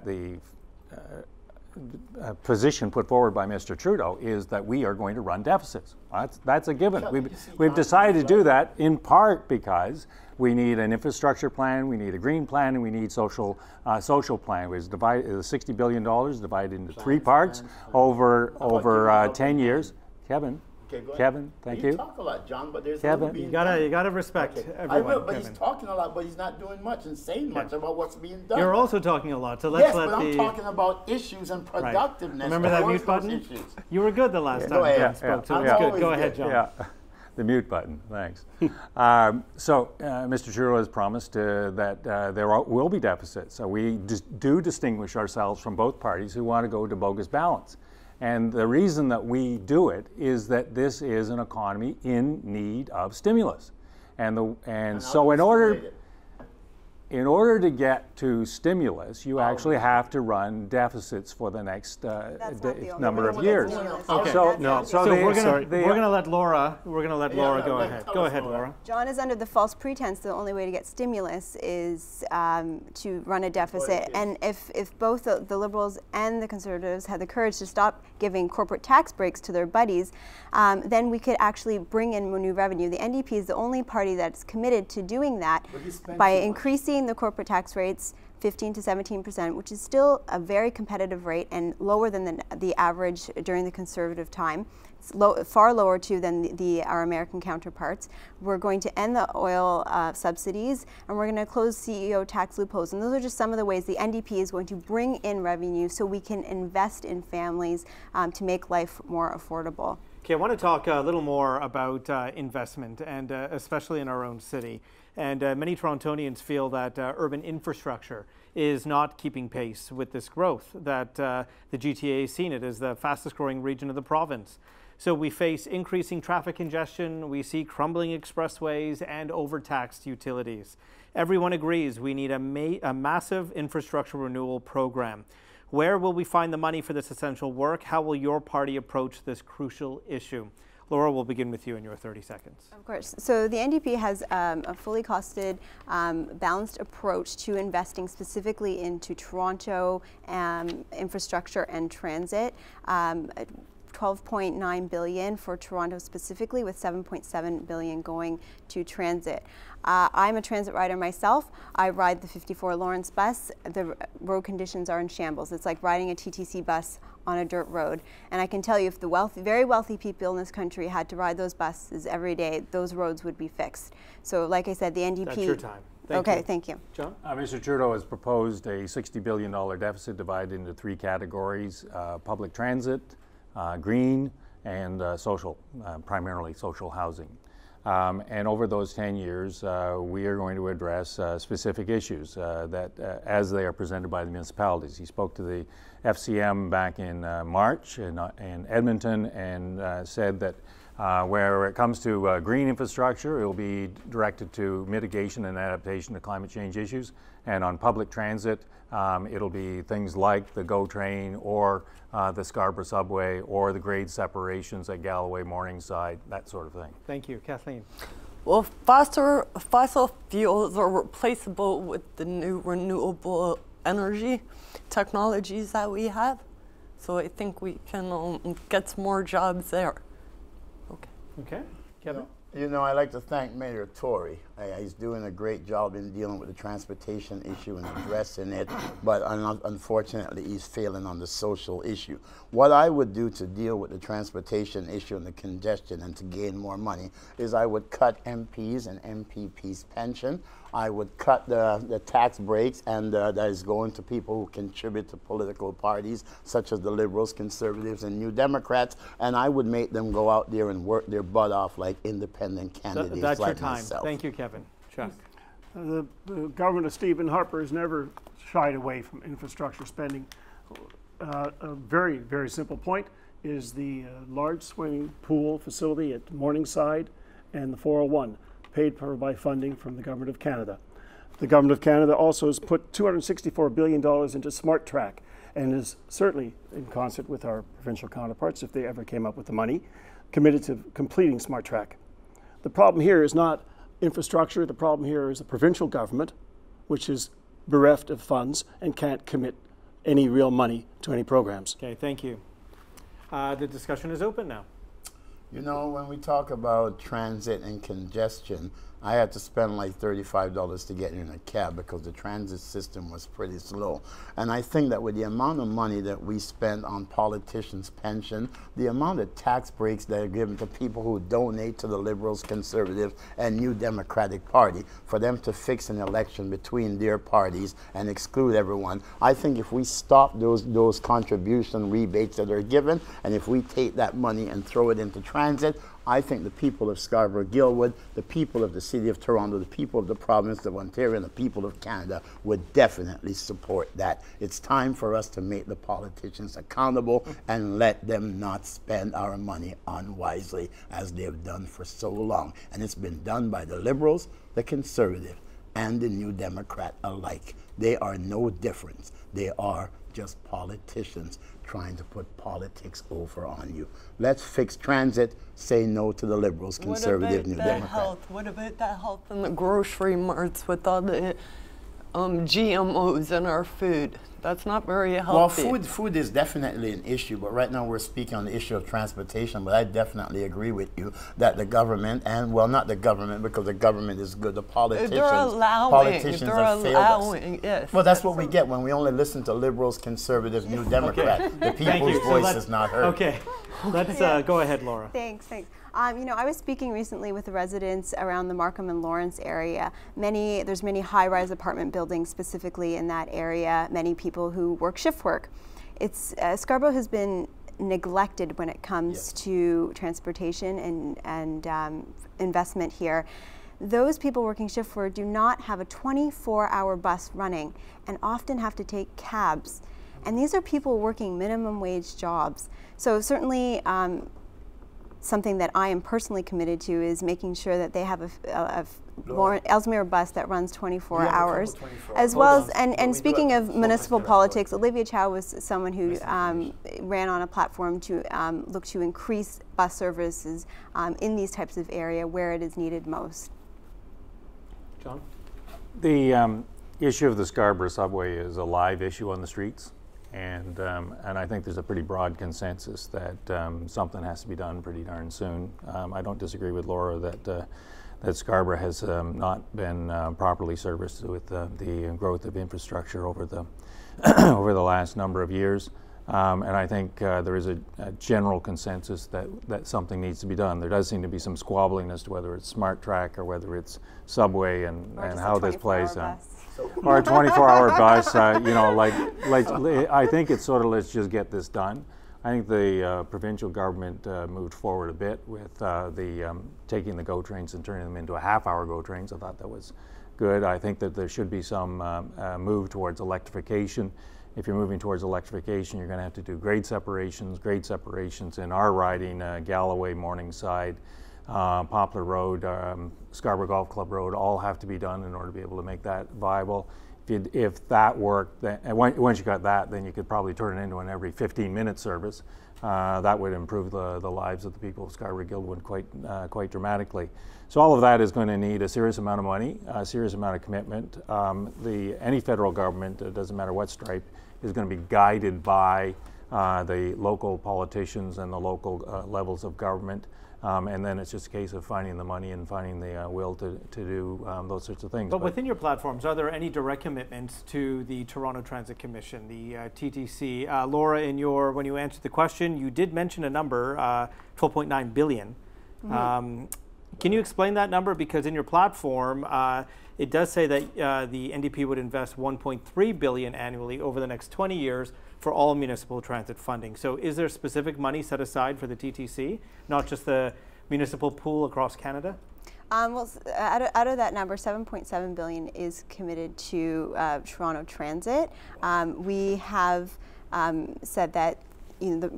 the position put forward by Mr. Trudeau is that we are going to run deficits. That's a given. We've decided to do that in part because we need an infrastructure plan, we need a green plan, and we need social plan. It was divided, $60 billion divided into 3 parts over 10 years. Kevin.
Okay,
Kevin, thank you.
You talk a lot, John, but there's
Kevin,
you gotta respect everyone.
I will, but
Kevin.
He's talking a lot, but he's not doing much and saying much about what's being done.
You're also talking a lot, so let's let
I'm talking about issues and productiveness.
Remember that mute button? You were good the last time John spoke, so it's good. Go ahead, John.
Yeah. The mute button, thanks. So Mr. Trudeau has promised that there will be deficits. So we do distinguish ourselves from both parties who want to go to bogus balance. And the reason that we do it is that this is an economy in need of stimulus. And so in order to get to stimulus, you actually have to run deficits for the next number of years.
Okay. So we're going to let Laura go ahead. Go ahead, Laura.
John is under the false pretense the only way to get stimulus is to run a deficit. And if both the Liberals and the Conservatives had the courage to stop giving corporate tax breaks to their buddies, then we could actually bring in new revenue. The NDP is the only party that's committed to doing that by increasing the corporate tax rates 15 to 17%, which is still a very competitive rate and lower than the average during the Conservative time. It's far lower too than our American counterparts. We're going to end the oil subsidies, and we're going to close CEO tax loopholes. And those are just some of the ways the NDP is going to bring in revenue so we can invest in families to make life more affordable.
Okay, I want to talk a little more about investment, and especially in our own city. And many Torontonians feel that urban infrastructure is not keeping pace with this growth, that the GTA has seen it as the fastest growing region of the province. So we face increasing traffic congestion, we see crumbling expressways and overtaxed utilities. Everyone agrees we need a massive infrastructure renewal program. Where will we find the money for this essential work? How will your party approach this crucial issue? Laura, we'll begin with you in your 30 seconds.
Of course. So the NDP has a fully costed, balanced approach to investing specifically into Toronto infrastructure and transit. 12.9 billion for Toronto specifically, with 7.7 billion going to transit. I'm a transit rider myself. I ride the 54 Lawrence bus. The road conditions are in shambles. It's like riding a TTC bus on a dirt road. And I can tell you, if the very wealthy people in this country had to ride those buses every day, those roads would be fixed. So like I said, the NDP...
That's your time.
Thank you.
John?
Mr. Trudeau has proposed a $60 billion deficit divided into 3 categories: public transit, green, and social, primarily social housing. And over those 10 years, we are going to address specific issues that, as they are presented by the municipalities. He spoke to the FCM back in March in Edmonton and said that where it comes to green infrastructure, it will be directed to mitigation and adaptation to climate change issues. And on public transit, it'll be things like the GO train or the Scarborough subway or the grade separations at Galloway Morningside, that sort of thing.
Thank you. Kathleen?
Well, fossil fuels are replaceable with the new renewable energy technologies that we have. So I think we can get some more jobs there.
Okay. Kevin?
You know, I'd like to thank Mayor Tory. He's doing a great job in dealing with the transportation issue and addressing it, but unfortunately he's failing on the social issue. What I would do to deal with the transportation issue and the congestion and to gain more money is I would cut MPs and MPPs' pension. I would cut the tax breaks, and that is going to people who contribute to political parties such as the Liberals, Conservatives, and New Democrats, and I would make them go out there and work their butt off like independent candidates
That's
like
your time.
myself.
Thank you, Kevin. Chuck.
The government of Stephen Harper has never shied away from infrastructure spending. A very, very simple point is the large swimming pool facility at Morningside and the 401, paid for by funding from the Government of Canada. The Government of Canada also has put $264 billion into Smart Track and is certainly, in concert with our provincial counterparts, if they ever came up with the money, committed to completing Smart Track. The problem here is not infrastructure. The problem here is the provincial government, which is bereft of funds and can't commit any real money to any programs.
Okay, thank you. The discussion is open now.
You know, when we talk about transit and congestion, I had to spend like $35 to get in a cab because the transit system was pretty slow. And I think that with the amount of money that we spend on politicians' pension, the amount of tax breaks that are given to people who donate to the Liberals, Conservatives, and New Democratic Party for them to fix an election between their parties and exclude everyone, I think if we stop those contribution rebates that are given, and if we take that money and throw it into transit, I think the people of Scarborough Guildwood, the people of the City of Toronto, the people of the province of Ontario, and the people of Canada would definitely support that. It's time for us to make the politicians accountable and let them not spend our money unwisely as they've done for so long. And it's been done by the Liberals, the Conservative, and the New Democrat alike. They are no different. They are just politicians trying to put politics over on you. Let's fix transit, say no to the Liberals, Conservative, New Democrat.
What about the health in the grocery marts with all the GMOs in our food? That's not very healthy.
Well, food is definitely an issue, but right now we're speaking on the issue of transportation, but I definitely agree with you that the government, and well, not the government because the government is good, the politicians, politicians have failed us.
Yes.
Well, that's what we get when we only listen to Liberals, Conservatives, New Democrats. The people's voice is not heard.
Okay, let's go ahead, Laura.
Thanks. You know, I was speaking recently with the residents around the Markham and Lawrence area. There's many high-rise apartment buildings specifically in that area, many people who work shift work. Scarborough has been neglected when it comes to transportation and investment here. Those people working shift work do not have a 24-hour bus running and often have to take cabs. And these are people working minimum wage jobs. So certainly, something that I am personally committed to is making sure that they have a Ellesmere bus that runs 24 hours, as well as, and speaking of municipal politics, Olivia Chow was someone who ran on a platform to look to increase bus services in these types of area where it is needed most.
John?
The issue of the Scarborough subway is a live issue on the streets. And I think there's a pretty broad consensus that something has to be done pretty darn soon. I don't disagree with Laura that Scarborough has not been properly serviced with the growth of infrastructure over the over the last number of years. And I think there is a general consensus that something needs to be done. There does seem to be some squabbling as to whether it's Smart Track or whether it's subway and how this plays out. Or a 24-hour bus, you know, I think it's sort of let's just get this done. I think the provincial government moved forward a bit with taking the GO trains and turning them into a half-hour GO trains. I thought that was good. I think that there should be some move towards electrification. If you're moving towards electrification, you're going to have to do grade separations in our riding, Galloway, Morningside, Poplar Road, Scarborough Golf Club Road, all have to be done in order to be able to make that viable. If that worked, and once you got that, then you could probably turn it into an every 15-minute service. That would improve the lives of the people of Scarborough Guildwood quite dramatically. So all of that is going to need a serious amount of money, a serious amount of commitment. Any federal government, it doesn't matter what stripe, is going to be guided by the local politicians and the local levels of government. And then it's just a case of finding the money and finding the will to do those sorts of things.
But within your platforms, are there any direct commitments to the Toronto Transit Commission, the TTC? Laura, when you answered the question, you did mention a number, $12.9 billion. Mm-hmm. Can you explain that number? Because in your platform, it does say that the NDP would invest $1.3 billion annually over the next 20 years for all municipal transit funding. So is there specific money set aside for the TTC, not just the municipal pool across Canada?
Well, out of that number, $7.7 billion is committed to Toronto Transit. We have said that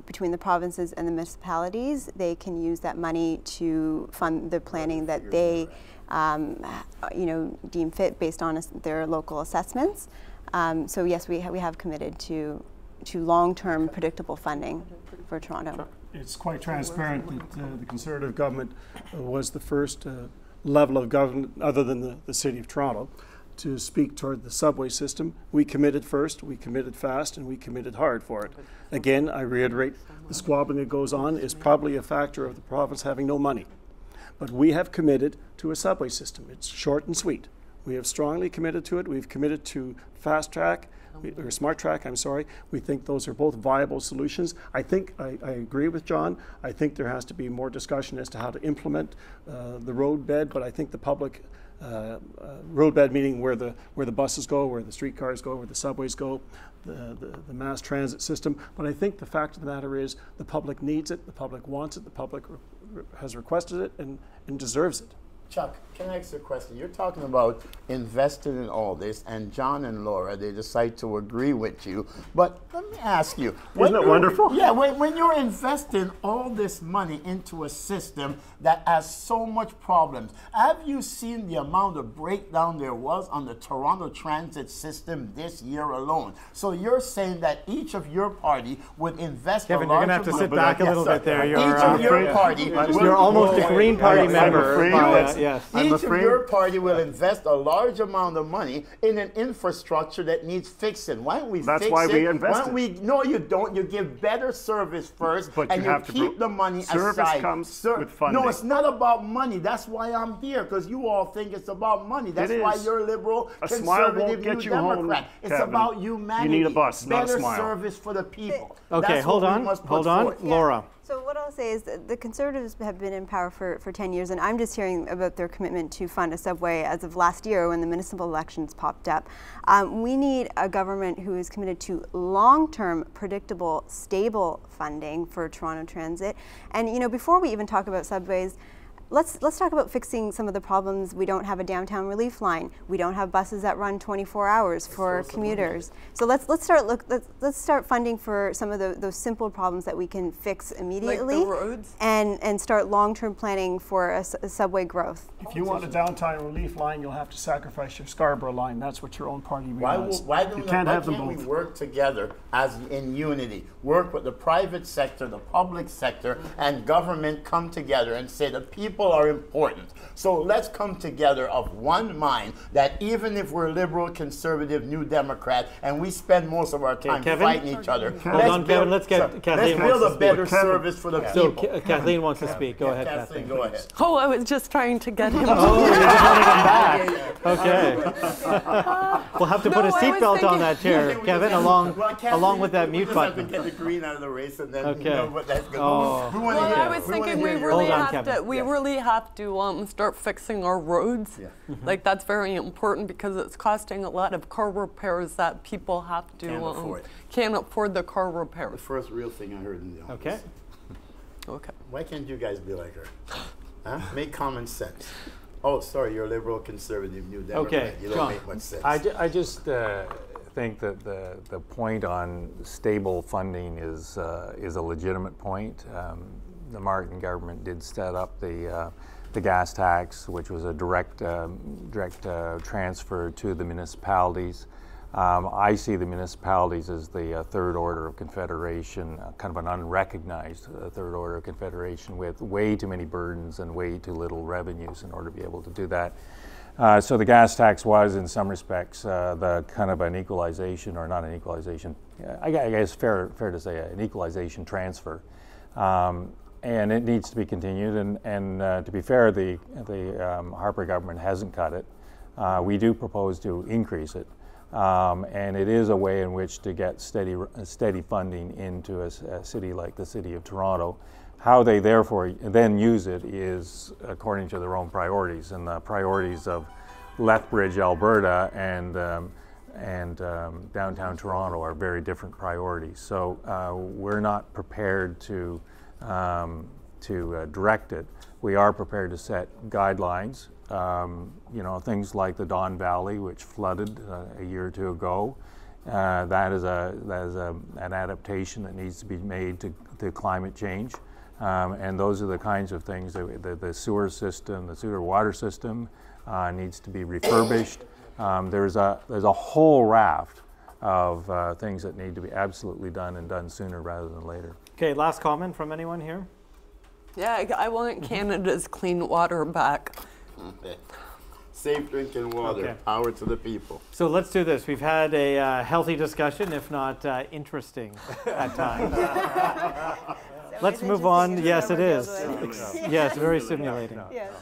between the provinces and the municipalities, they can use that money to fund the planning that they deem fit based on their local assessments. So yes, we have committed to long-term predictable funding for Toronto.
Sure. It's quite transparent that the Conservative government was the first level of government, other than the City of Toronto, to speak toward the subway system. We committed first, we committed fast, and we committed hard for it. Again, I reiterate, the squabbling that goes on is probably a factor of the province having no money. But we have committed to a subway system. It's short and sweet. We have strongly committed to it. We've committed to fast track, or smart track, I'm sorry. We think those are both viable solutions. I agree with John. I think there has to be more discussion as to how to implement the road bed, but I think the public road bed, meaning where the buses go, where the streetcars go, where the subways go, the mass transit system. But I think the fact of the matter is the public needs it, the public wants it, the public has requested it and deserves it.
Chuck, can I ask you a question? You're talking about investing in all this, and John and Laura, they decide to agree with you. But let me ask you.
Isn't it wonderful?
Yeah, when you're investing all this money into a system that has so much problems, have you seen the amount of breakdown there was on the Toronto transit system this year alone? So you're saying that each of your party would invest
Kevin,
a large
you're going to have to
amount.
sit back a little bit there.
Each of your party.
You're almost a Green Party member. Yes.
Each of your party will invest a large amount of money in an infrastructure that needs fixing. Why don't we fix it?
That's why we invest.
Why don't we? No, you don't. You give better service first,
but
and
you have to
keep the money
service
aside.
Comes with funding.
No, it's not about money. That's why I'm here, because you all think it's about money. That's why you're liberal, conservative, New Democrat. It's about humanity.
You need a bus, not a smile.
Better service for the people.
Okay,
That's
hold
what we
on,
must put
hold on,
forth.
Laura.
So what I'll say is that the Conservatives have been in power for 10 years, and I'm just hearing about their commitment to fund a subway as of last year when the municipal elections popped up. We need a government who is committed to long-term, predictable, stable funding for Toronto Transit. And before we even talk about subways, let's talk about fixing some of the problems. We don't have a downtown relief line. We don't have buses that run 24 hours for commuters. So let's start funding for some of those simple problems that we can fix immediately,
like the roads,
and start long-term planning for a subway growth.
If you want a downtown relief line, you'll have to sacrifice your Scarborough line. That's what your own party realized.
Why can't we
both.
work together as in unity? Work with the private sector, the public sector, and government come together and say the people are important. So let's come together of one mind, that even if we're liberal, conservative, New Democrat, and we spend most of our time fighting each other,
Hold on, Kevin. Let's get Kathleen.
Let's build a better service for the people.
So Kathleen wants to speak. Go ahead, Kathleen.
Go ahead.
Oh, I was just trying to get him.
Oh, you just wanted him back. Okay. We'll have to put a seatbelt on that chair, Kevin, along with that mute button.
We have to get the green out of the race, and then
Okay.
that's good.
Well, I was thinking we really have to start fixing our roads.
Yeah.
Like that's very important because it's costing a lot of car repairs that people have to can't afford the car repairs.
The first real thing I heard in the office.
Okay.
Okay.
Why can't you guys be like her? Huh? Make common sense. Oh, sorry, you're liberal, conservative, New Democrat.
Okay,
You don't
John.
make much sense.
I just think that the point on stable funding is a legitimate point. The Martin government did set up the gas tax, which was a direct transfer to the municipalities. I see the municipalities as the third order of confederation, kind of an unrecognized third order of confederation with way too many burdens and way too little revenues in order to be able to do that. So the gas tax was, in some respects, the kind of an equalization, or not an equalization, I guess fair to say an equalization transfer. and it needs to be continued. And to be fair, the Harper government hasn't cut it. We do propose to increase it, and it is a way in which to get steady funding into a city like the City of Toronto. How they therefore then use it is according to their own priorities, and the priorities of Lethbridge, Alberta, and downtown Toronto are very different priorities. So we're not prepared to direct it. We are prepared to set guidelines. You know, things like the Don Valley, which flooded a year or two ago. That is an adaptation that needs to be made to climate change. And those are the kinds of things that the sewer system, the sewer water system needs to be refurbished. There's a whole raft of things that need to be absolutely done and done sooner rather than later.
Okay, last comment from anyone here?
Yeah, I want Canada's clean water back.
Safe drinking water,
Okay.
Power to the people.
So let's do this. We've had a healthy discussion, if not interesting at times. Let's move on. Yes, it is. Yes, very stimulating.
Yes.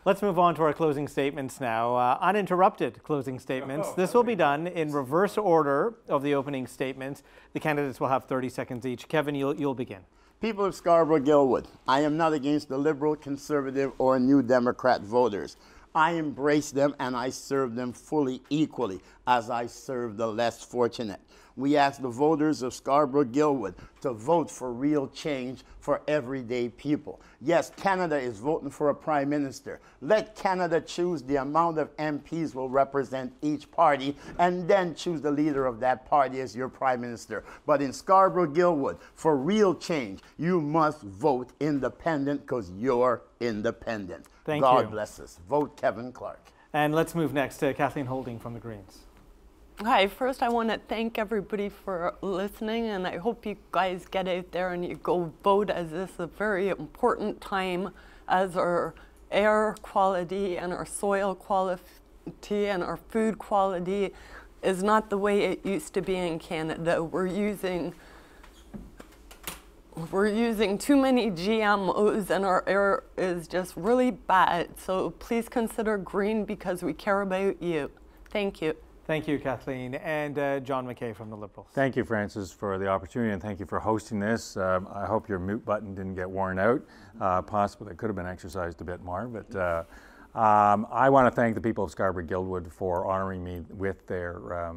Let's move on to our closing statements now. Uninterrupted closing statements. This will be done in reverse order of the opening statements. The candidates will have 30 seconds each. Kevin, you'll begin.
People of Scarborough Guildwood, I am not against the Liberal, Conservative, or New Democrat voters. I embrace them and I serve them fully equally as I serve the less fortunate. We ask the voters of Scarborough Guildwood to vote for real change for everyday people. Yes, Canada is voting for a prime minister. Let Canada choose the amount of MPs will represent each party and then choose the leader of that party as your prime minister. But in Scarborough Guildwood, for real change, you must vote independent because you're independent.
Thank you.
God bless us. Vote Kevin Clarke.
And let's move next to Kathleen Holding from the Greens.
Hi, first I want to thank everybody for listening, and I hope you guys get out there and you go vote, as this is a very important time as our air quality and our soil quality and our food quality is not the way it used to be in Canada. We're using too many GMOs and our air is just really bad. So please consider green because we care about you. Thank you.
Thank you, Kathleen. And John McKay from the Liberals.
Thank you, Francis, for the opportunity, and thank you for hosting this. I hope your mute button didn't get worn out. Possibly it could have been exercised a bit more, but I want to thank the people of Scarborough Guildwood for honoring me with their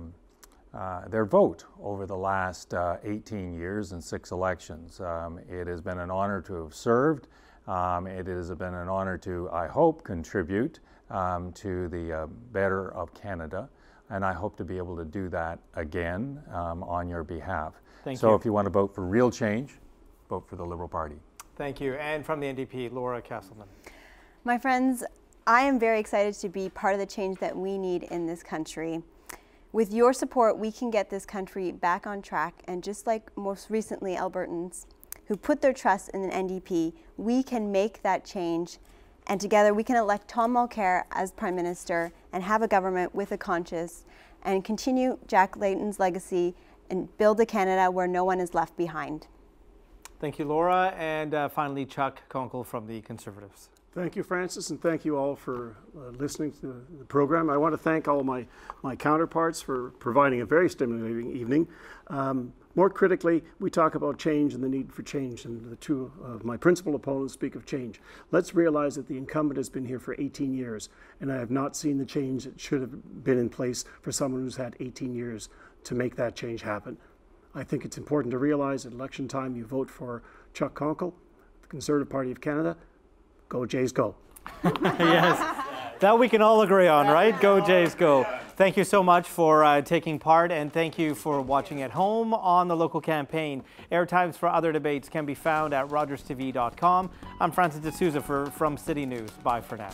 vote over the last 18 years and 6 elections. It has been an honor to have served. It has been an honor to, I hope, contribute to the better of Canada. And I hope to be able to do that again on your behalf.
Thank you.
So if you want to vote for real change, vote for the Liberal Party.
Thank you. And from the NDP, Laura Casselman.
My friends, I am very excited to be part of the change that we need in this country. With your support, we can get this country back on track. And just like most recently Albertans who put their trust in an NDP, we can make that change. And together we can elect Tom Mulcair as Prime Minister and have a government with a conscience and continue Jack Layton's legacy and build a Canada where no one is left behind.
Thank you, Laura. And finally, Chuck Konkel from the Conservatives.
Thank you, Francis, and thank you all for listening to the program. I want to thank all my counterparts for providing a very stimulating evening. More critically, we talk about change and the need for change, and the two of my principal opponents speak of change. Let's realize that the incumbent has been here for 18 years, and I have not seen the change that should have been in place for someone who's had 18 years to make that change happen. I think it's important to realize at election time you vote for Chuck Konkel, the Conservative Party of Canada. Go Jays, go.
Yes, that we can all agree on, right? Go Jays, go. Thank you so much for taking part, and thank you for watching at home on the local campaign. Airtimes for other debates can be found at rogerstv.com. I'm Francis D'Souza from City News. Bye for now.